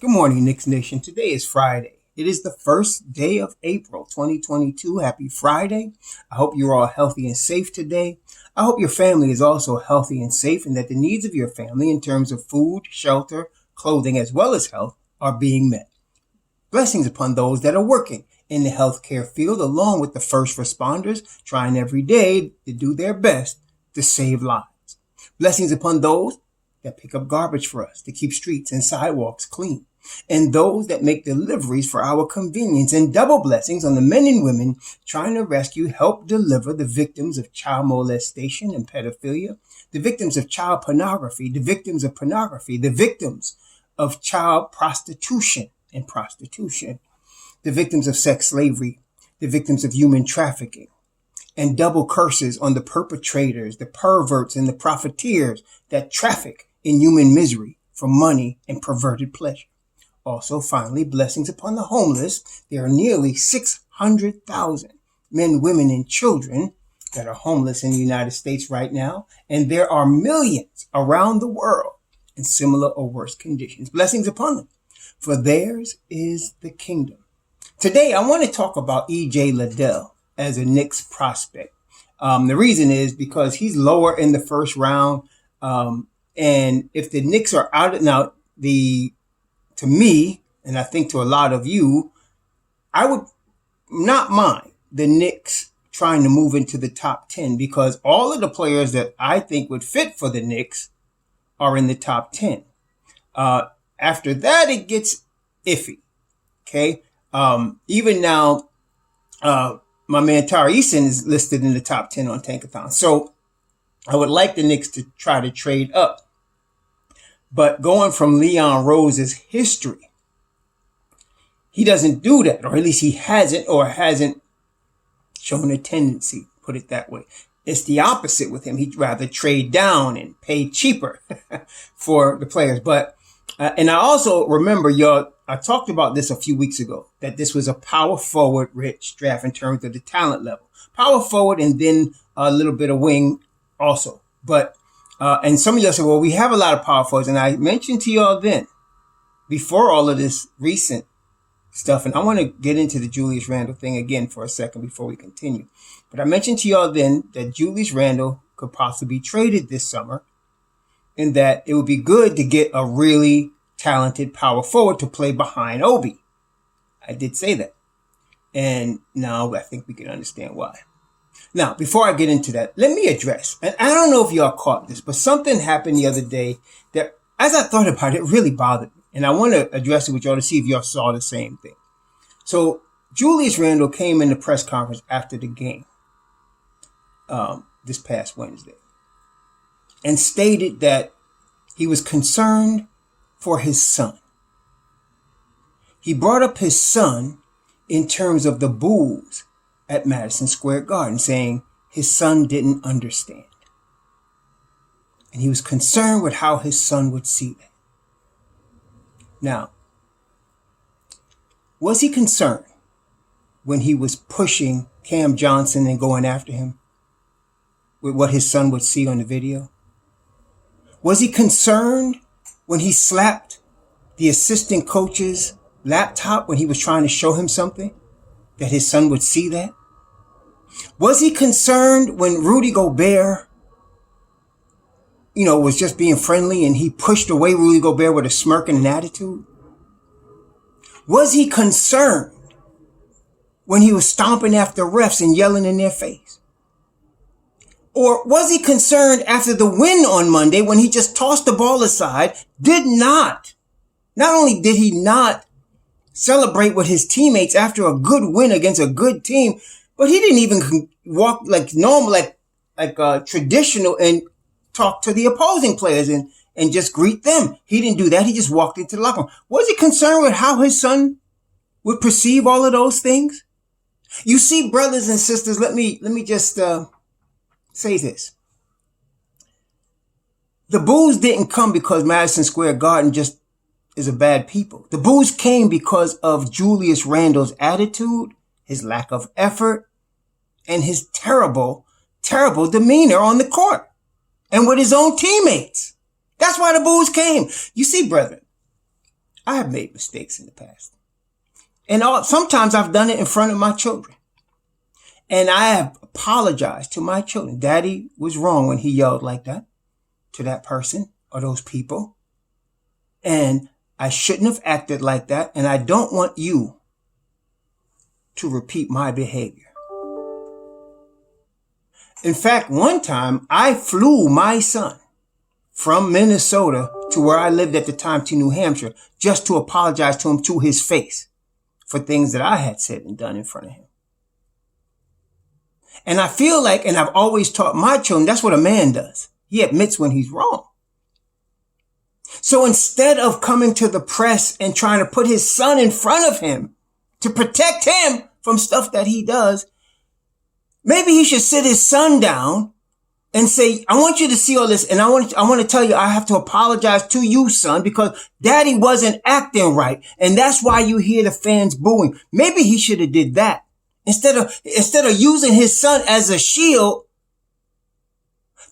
Good morning, Knicks Nation. Today is Friday. It is the first day of April 2022. Happy Friday. I hope you're all healthy and safe today. I hope your family is also healthy and safe and that the needs of your family in terms of food, shelter, clothing, as well as health are being met. Blessings upon those that are working in the healthcare field along with the first responders trying every day to do their best to save lives. Blessings upon those that pick up garbage for us to keep streets and sidewalks clean, and those that make deliveries for our convenience, and double blessings on the men and women trying to rescue, help deliver the victims of child molestation and pedophilia, the victims of child pornography, the victims of pornography, the victims of child prostitution and prostitution, the victims of sex slavery, the victims of human trafficking, and double curses on the perpetrators, the perverts, and the profiteers that traffic in human misery for money and perverted pleasure. Also, finally, blessings upon the homeless. There are nearly 600,000 men, women, and children that are homeless in the United States right now, and there are millions around the world in similar or worse conditions. Blessings upon them, for theirs is the kingdom. Today, I want to talk about E.J. Liddell as a Knicks prospect. The reason is because he's lower in the first round. And if the Knicks are out now, to me, and I think to a lot of you, I would not mind the Knicks trying to move into the top 10 because all of the players that I think would fit for the Knicks are in the top 10. After that, it gets iffy. Okay. Even now, my man Tari Eason is listed in the top 10 on Tankathon. So I would like the Knicks to try to trade up. But going from Leon Rose's history, he doesn't do that, or at least he hasn't shown a tendency, put it that way. It's the opposite with him. He'd rather trade down and pay cheaper for the players. But, and I also remember I talked about this a few weeks ago, that this was a power forward rich draft in terms of the talent level. Power forward and then a little bit of wing also. But, and some of y'all say, well, we have a lot of power forwards. And I mentioned to y'all then, before all of this recent stuff, and I want to get into the Julius Randle thing again for a second before we continue. But I mentioned to y'all then that Julius Randle could possibly be traded this summer and that it would be good to get a really talented power forward to play behind Obi. I did say that. And now I think we can understand why. Now, before I get into that, let me address, and I don't know if y'all caught this, but something happened the other day that, as I thought about it, really bothered me. And I want to address it with y'all to see if y'all saw the same thing. So Julius Randle came in the press conference after the game this past Wednesday and stated that he was concerned for his son. He brought up his son in terms of the boos at Madison Square Garden, saying his son didn't understand. And he was concerned with how his son would see that. Now, was he concerned when he was pushing Cam Johnson and going after him with what his son would see on the video? Was he concerned when he slapped the assistant coach's laptop when he was trying to show him something, that his son would see that? Was he concerned when Rudy Gobert, was just being friendly and he pushed away Rudy Gobert with a smirk and an attitude? Was he concerned when he was stomping after refs and yelling in their face? Or was he concerned after the win on Monday when he just tossed the ball aside, not only did he not celebrate with his teammates after a good win against a good team, but he didn't even walk like normal, like traditional and talk to the opposing players and just greet them. He didn't do that. He just walked into the locker room. Was he concerned with how his son would perceive all of those things? You see, brothers and sisters, let me just say this. The boos didn't come because Madison Square Garden just is a bad people. The boos came because of Julius Randle's attitude, his lack of effort, and his terrible, terrible demeanor on the court and with his own teammates. That's why the boos came. You see, brethren, I have made mistakes in the past. And sometimes I've done it in front of my children. And I have apologized to my children. Daddy was wrong when he yelled like that to that person or those people. And I shouldn't have acted like that. And I don't want you to repeat my behavior. In fact, one time I flew my son from Minnesota to where I lived at the time to New Hampshire just to apologize to him to his face for things that I had said and done in front of him. And I feel like, and I've always taught my children, that's what a man does. He admits when he's wrong. So instead of coming to the press and trying to put his son in front of him to protect him from stuff that he does, maybe he should sit his son down and say, I want you to see all this. And I want to tell you, I have to apologize to you, son, because daddy wasn't acting right. And that's why you hear the fans booing. Maybe he should have did that instead of using his son as a shield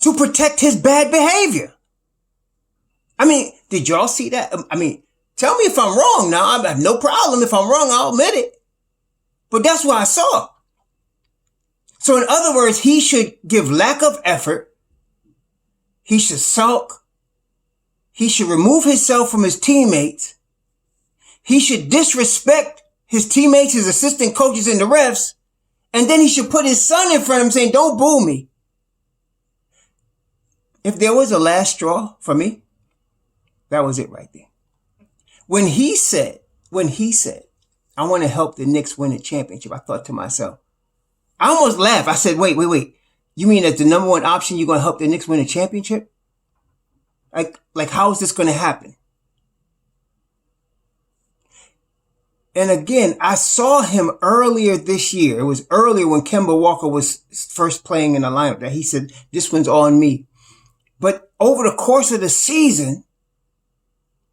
to protect his bad behavior. I mean, did y'all see that? I mean, tell me if I'm wrong now. I have no problem. If I'm wrong, I'll admit it. But that's what I saw. So in other words, he should give lack of effort. He should sulk. He should remove himself from his teammates. He should disrespect his teammates, his assistant coaches, and the refs. And then he should put his son in front of him saying, don't boo me. If there was a last straw for me, that was it right there. When he said, I want to help the Knicks win a championship, I thought to myself, I almost laughed. I said, wait. You mean as the number one option, you're going to help the Knicks win a championship? Like how is this going to happen? And again, I saw him earlier this year. It was earlier when Kemba Walker was first playing in the lineup that he said, this one's on me. But over the course of the season,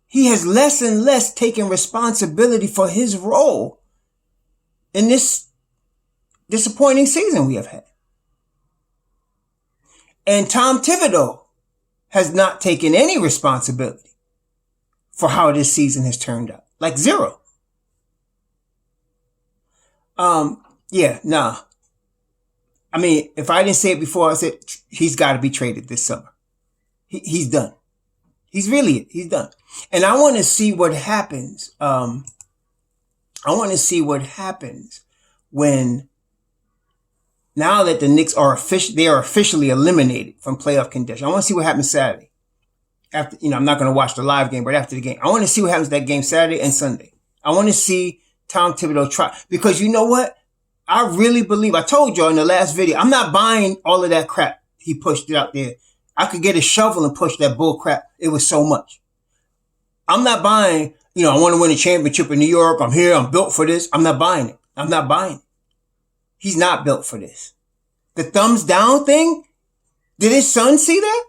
he has less and less taken responsibility for his role in this disappointing season we have had. And Tom Thibodeau has not taken any responsibility for how this season has turned out. Like zero. I mean, if I didn't say it before, I said he's got to be traded this summer. He's done. He's done. And I want to see what happens. I want to see what happens when, now that the Knicks are officially eliminated from playoff contention. I want to see what happens Saturday. After, I'm not going to watch the live game, but after the game, I want to see what happens that game Saturday and Sunday. I want to see Tom Thibodeau try, because you know what? I really believe, I told y'all in the last video, I'm not buying all of that crap he pushed it out there. I could get a shovel and push that bull crap. It was so much. I'm not buying, I want to win a championship in New York. I'm here. I'm built for this. I'm not buying it. He's not built for this. The thumbs down thing, did his son see that?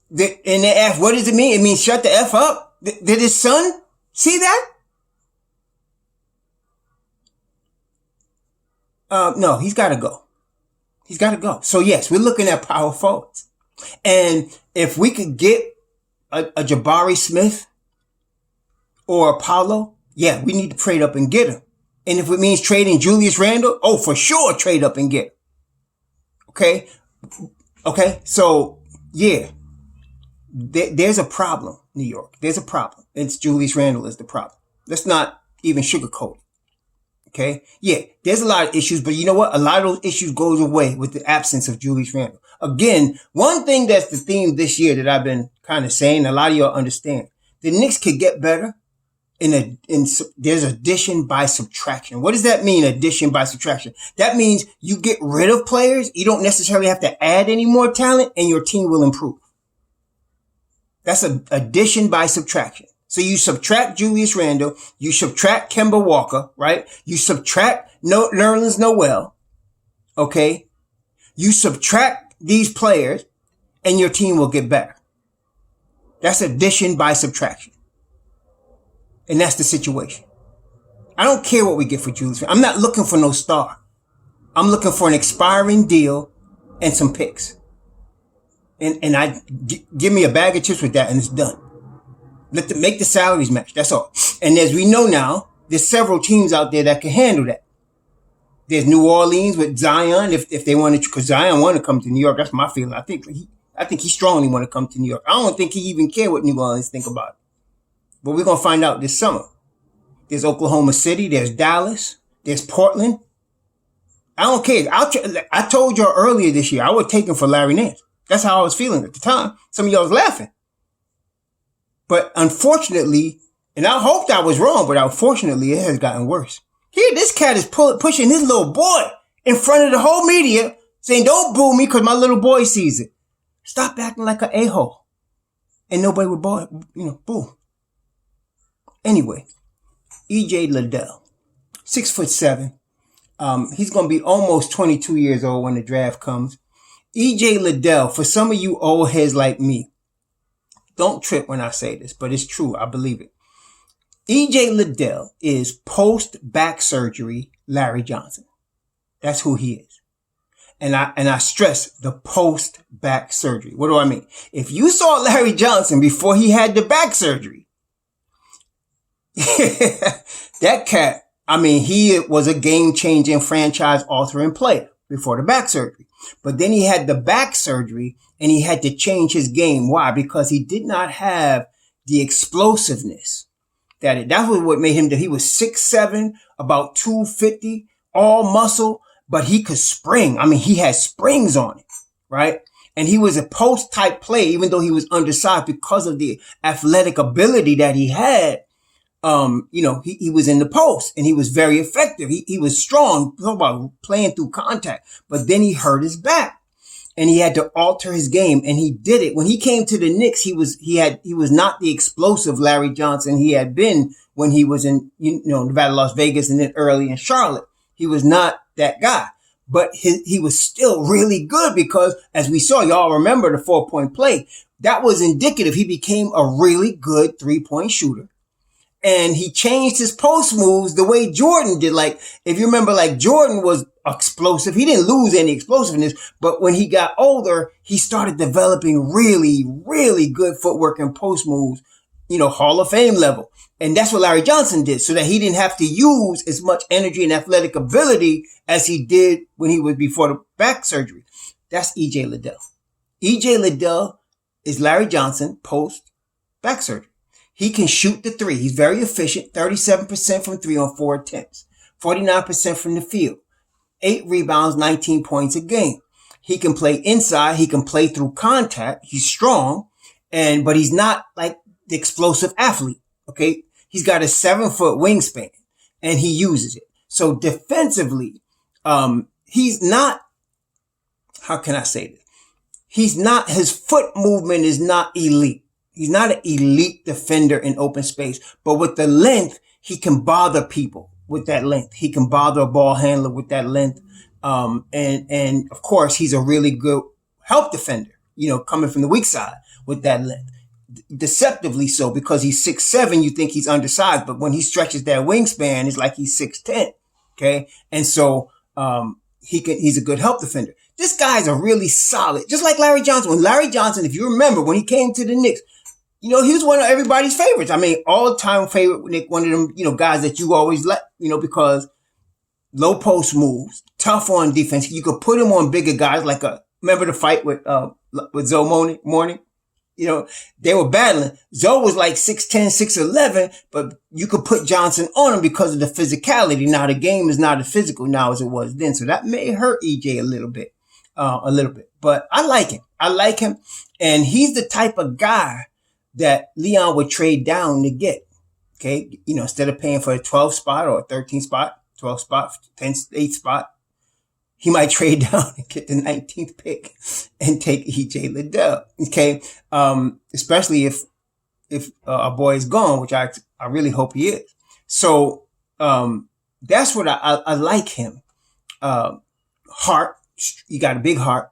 And they asked, what does it mean? It means shut the F up. Did his son see that? No, he's got to go. He's got to go. So yes, we're looking at power forwards. And if we could get a Jabari Smith or a Paolo, yeah, we need to trade up and get him. And if it means trading Julius Randle, oh, for sure, trade up and get him. Okay. So yeah, there's a problem, New York. There's a problem. It's Julius Randle is the problem. Let's not even sugarcoat it. Okay. Yeah, there's a lot of issues, but you know what? A lot of those issues goes away with the absence of Julius Randle. Again, one thing that's the theme this year that I've been kind of saying, a lot of y'all understand, the Knicks could get better there's addition by subtraction. What does that mean, addition by subtraction? That means you get rid of players. You don't necessarily have to add any more talent and your team will improve. That's an addition by subtraction. So you subtract Julius Randle, you subtract Kemba Walker, right? You subtract Nerlens Noel, okay? You subtract these players and your team will get better. That's addition by subtraction. And that's the situation. I don't care what we get for Julius Randle. I'm not looking for no star. I'm looking for an expiring deal and some picks. And give me a bag of chips with that and it's done. Let them make the salaries match. That's all. And as we know now, there's several teams out there that can handle that. There's New Orleans with Zion, if they want to, because Zion want to come to New York. That's my feeling. I think he strongly want to come to New York. I don't think he even care what New Orleans think about it. But we're gonna find out this summer. There's Oklahoma City. There's Dallas. There's Portland. I don't care. I told y'all earlier this year I would take him for Larry Nance. That's how I was feeling at the time. Some of y'all was laughing. But unfortunately, and I hoped I was wrong, but unfortunately it has gotten worse. Here, this cat is pushing his little boy in front of the whole media, saying, don't boo me because my little boy sees it. Stop acting like an a-hole. And nobody would boo. Anyway, E.J. Liddell, 6'7". He's going to be almost 22 years old when the draft comes. E.J. Liddell, for some of you old heads like me, don't trip when I say this, but it's true. I believe it. E.J. Liddell is post-back surgery Larry Johnson. That's who he is. And I stress the post-back surgery. What do I mean? If you saw Larry Johnson before he had the back surgery, that cat, he was a game-changing, franchise-altering player before the back surgery. But then he had the back surgery and he had to change his game. Why? Because he did not have the explosiveness. That was what made him, he was 6'7", about 250, all muscle, but he could spring. He had springs on it, right? And he was a post type play, even though he was undersized because of the athletic ability that he had. He was in the post and he was very effective. He was strong, talk about playing through contact, but then he hurt his back and he had to alter his game. And he did it. When he came to the Knicks, he was not the explosive Larry Johnson he had been when he was in, Nevada, Las Vegas, and then early in Charlotte. He was not that guy, but he was still really good because, as we saw, y'all remember the 4-point play. That was indicative. He became a really good 3-point shooter. And he changed his post moves the way Jordan did. Like, if you remember, like Jordan was explosive. He didn't lose any explosiveness, but when he got older, he started developing really, really good footwork and post moves, Hall of Fame level. And that's what Larry Johnson did, so that he didn't have to use as much energy and athletic ability as he did when he was before the back surgery. That's E.J. Liddell. E.J. Liddell is Larry Johnson post back surgery. He can shoot the three. He's very efficient, 37% from three on 4 attempts, 49% from the field, 8 rebounds, 19 points a game. He can play inside. He can play through contact. He's strong, but he's not like the explosive athlete. Okay. He's got a 7-foot wingspan and he uses it. So defensively, he's not, how can I say this? His foot movement is not elite. He's not an elite defender in open space, but with the length, he can bother people with that length. He can bother a ball handler with that length. And of course, he's a really good help defender, coming from the weak side with that length. Deceptively so, because he's 6'7", you think he's undersized, but when he stretches that wingspan, it's like he's 6'10". Okay. And so, he's a good help defender. This guy's a really solid, just like Larry Johnson. When Larry Johnson, if you remember, when he came to the Knicks, he was one of everybody's favorites. All-time favorite, Nick, one of them, guys that you always let, because low post moves, tough on defense. You could put him on bigger guys, remember the fight with Zoe Morning? They were battling. Zoe was like 6'10", 6'11", but you could put Johnson on him because of the physicality. Now the game is not as physical now as it was then. So that may hurt EJ a little bit. But I like him. And he's the type of guy that Leon would trade down to get. Okay. Instead of paying for a 12 spot or a 13 spot, 12 spot, 10, 8 spot, he might trade down and get the 19th pick and take E.J. Liddell. Okay. Especially if our boy is gone, which I really hope he is. So, that's what I like him. Heart. He got a big heart,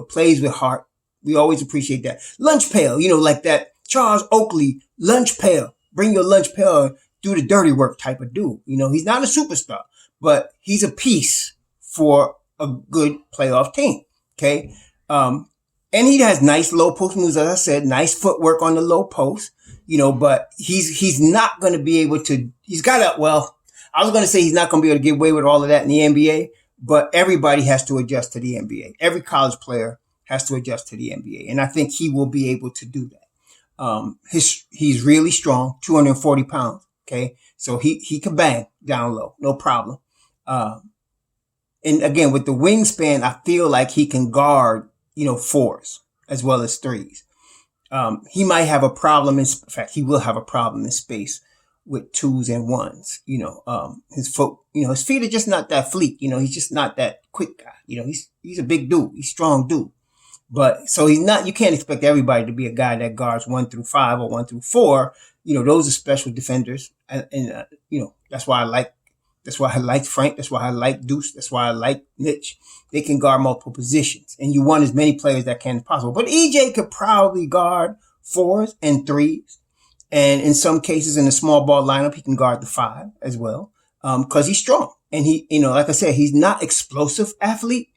plays with heart. We always appreciate that. Lunch pail, like that Charles Oakley lunch pail. Bring your lunch pail, do the dirty work type of dude. He's not a superstar, but he's a piece for a good playoff team. Okay. And And he has nice low post moves, as I said, nice footwork on the low post, but he's not going to be able to, I was going to say he's not going to be able to get away with all of that in the NBA, but everybody has to adjust to the NBA. Every college player has to adjust to the NBA. And I think he will be able to do that. He's really strong, 240 pounds. Okay. So he can bang down low. No problem. And again, with the wingspan, I feel like he can guard, fours as well as threes. He might have a problem. In fact, he will have a problem in space with twos and ones. His feet are just not that fleet. He's just not that quick guy. He's a big dude. He's a strong dude. But so you can't expect everybody to be a guy that guards 1 through 5 or 1 through 4. Those are special defenders. And that's why I like Frank. That's why I like Deuce. That's why I like Mitch. They can guard multiple positions, and you want as many players that can as possible. But EJ could probably guard 4s and 3s. And in some cases in the small ball lineup, he can guard the 5 as well. Cause he's strong. And he, like I said, he's not explosive athlete,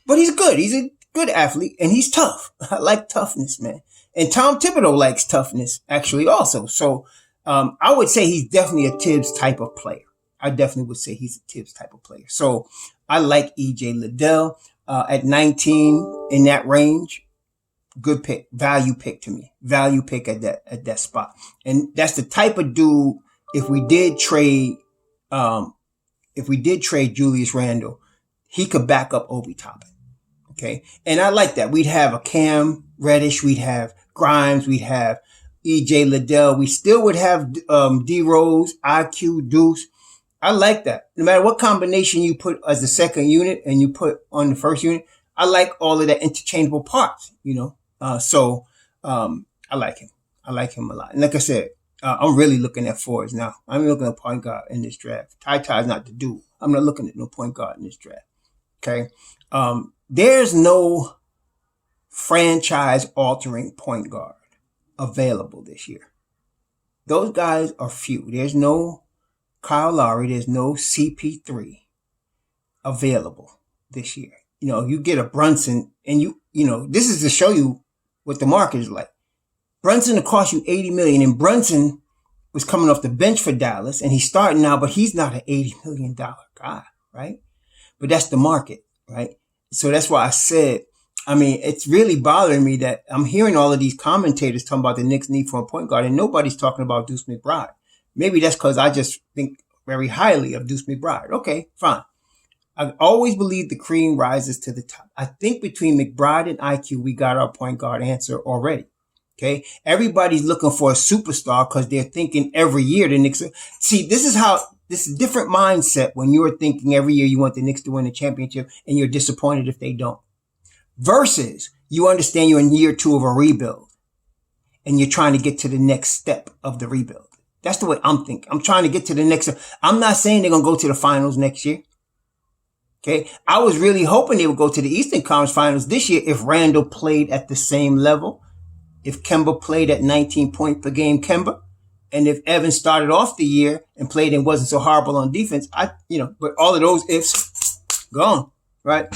but he's good. He's a good athlete and he's tough. I like toughness, man. And Tom Thibodeau likes toughness actually also. So, I would say he's definitely a Tibbs type of player. I definitely would say he's a Tibbs type of player. So I like EJ Liddell, at 19 in that range. Good pick, value pick to me, value pick at that spot. And that's the type of dude, if we did trade Julius Randle, he could back up Obi Toppin. Okay. And I like that. We'd have a Cam Reddish. We'd have Grimes. We'd have EJ Liddell. We still would have, D Rose, IQ, Deuce. I like that. No matter what combination you put as the second unit and you put on the first unit, I like all of that interchangeable parts, So I like him. I like him a lot. And like I said, I'm really looking at forwards now. I'm looking at point guard in this draft. Ty's not the dude. I'm not looking at no point guard in this draft. Okay. There's no franchise altering point guard available this year. Those guys are few. There's no Kyle Lowry. There's no CP3 available this year. You get a Brunson and this is to show you what the market is like. Brunson will cost you $80 million, and Brunson was coming off the bench for Dallas and he's starting now, but he's not an $80 million guy, right? But that's the market, right? So that's why I said, it's really bothering me that I'm hearing all of these commentators talking about the Knicks need for a point guard and nobody's talking about Deuce McBride. Maybe that's because I just think very highly of Deuce McBride. Okay, fine. I always believe the cream rises to the top. I think between McBride and IQ, we got our point guard answer already. Okay. Everybody's looking for a superstar because they're thinking every year the Knicks. See, this is a different mindset when you're thinking every year you want the Knicks to win the championship and you're disappointed if they don't. Versus you understand you're in year 2 of a rebuild and you're trying to get to the next step of the rebuild. That's the way I'm thinking. I'm trying to get to the next. I'm not saying they're going to go to the finals next year. Okay. I was really hoping they would go to the Eastern Conference Finals this year if Randle played at the same level. If Kemba played at 19 points per game, Kemba. And if Evan started off the year and played and wasn't so horrible on defense, but all of those ifs gone, right?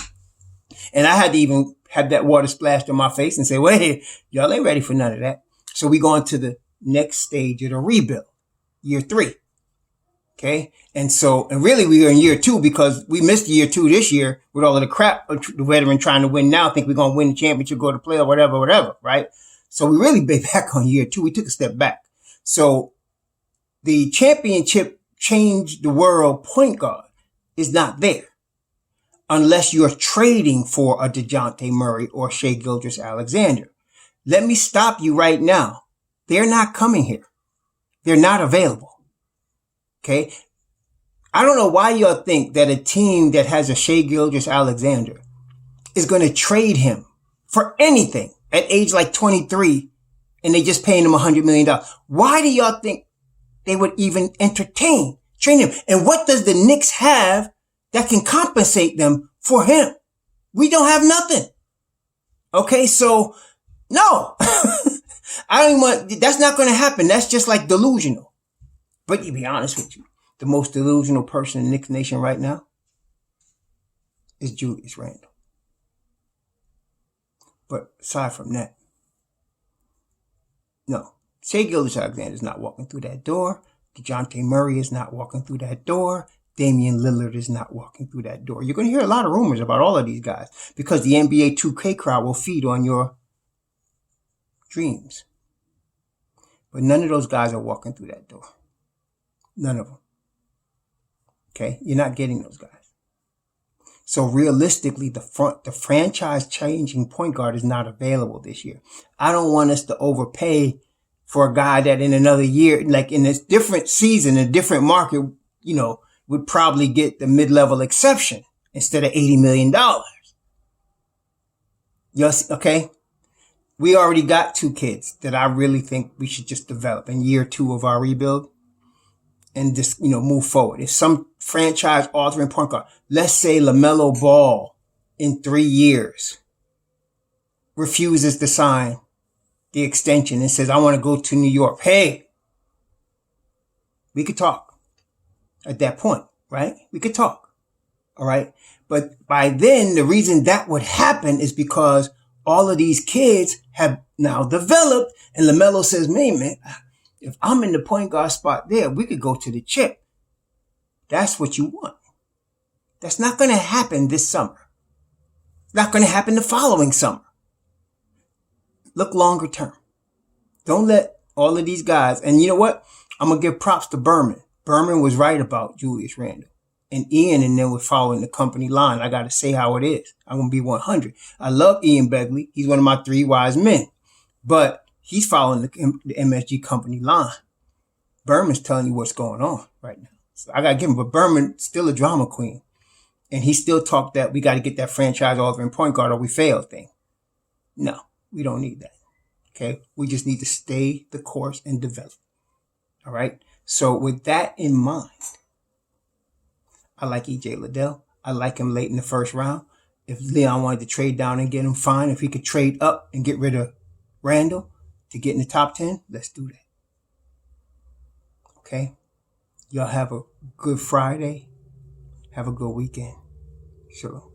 And I had to even have that water splashed on my face and say, wait, y'all ain't ready for none of that. So we going to the next stage of the rebuild, year 3. Okay. And really we are in year 2 because we missed year 2 this year with all of the crap the veteran trying to win now, think we're going to win the championship, go to play or whatever, right? So we really be back on year 2. We took a step back. So the championship change the world point guard is not there unless you're trading for a DeJounte Murray or Shai Gilgeous-Alexander. Let me stop you right now. They're not coming here. They're not available. Okay. I don't know why y'all think that a team that has a Shai Gilgeous-Alexander is going to trade him for anything at age like 23 and they just paying him $100 million. Why do y'all think they would even entertain trading him? And what does the Knicks have that can compensate them for him? We don't have nothing. Okay. So no, that's not going to happen. That's just like delusional. But to be honest with you, the most delusional person in Knicks Nation right now is Julius Randle. But aside from that, no. Shai Gilgeous-Alexander is not walking through that door. DeJounte Murray is not walking through that door. Damian Lillard is not walking through that door. You're going to hear a lot of rumors about all of these guys because the NBA 2K crowd will feed on your dreams. But none of those guys are walking through that door. None of them. Okay? You're not getting those guys. So realistically, the franchise changing point guard is not available this year. I don't want us to overpay for a guy that in another year, like in a different season, a different market, would probably get the mid-level exception instead of $80 million. Yes, okay? We already got 2 kids that I really think we should just develop in year 2 of our rebuild and just, move forward. If some franchise altering point guard, let's say LaMelo Ball in 3 years refuses to sign the extension and says, I want to go to New York. Hey, we could talk at that point, right? We could talk. All right. But by then, the reason that would happen is because all of these kids have now developed and LaMelo says, man, if I'm in the point guard spot there, we could go to the chip. That's what you want. That's not going to happen this summer. It's not going to happen the following summer. Look longer term. Don't let all of these guys, and you know what? I'm going to give props to Berman. Berman was right about Julius Randle. And Ian and them were following the company line. I got to say how it is. I'm going to be 100. I love Ian Begley. He's one of my 3 wise men. But he's following the MSG company line. Berman's telling you what's going on right now. So I got to give him. But Berman's still a drama queen. And he still talked that we got to get that franchise altering point guard or we fail thing. No, we don't need that. Okay? We just need to stay the course and develop. All right? So with that in mind, I like EJ Liddell. I like him late in the first round. If Leon wanted to trade down and get him, fine. If he could trade up and get rid of Randle to get in the top 10, let's do that. Okay? Y'all have a good Friday. Have a good weekend. Shalom.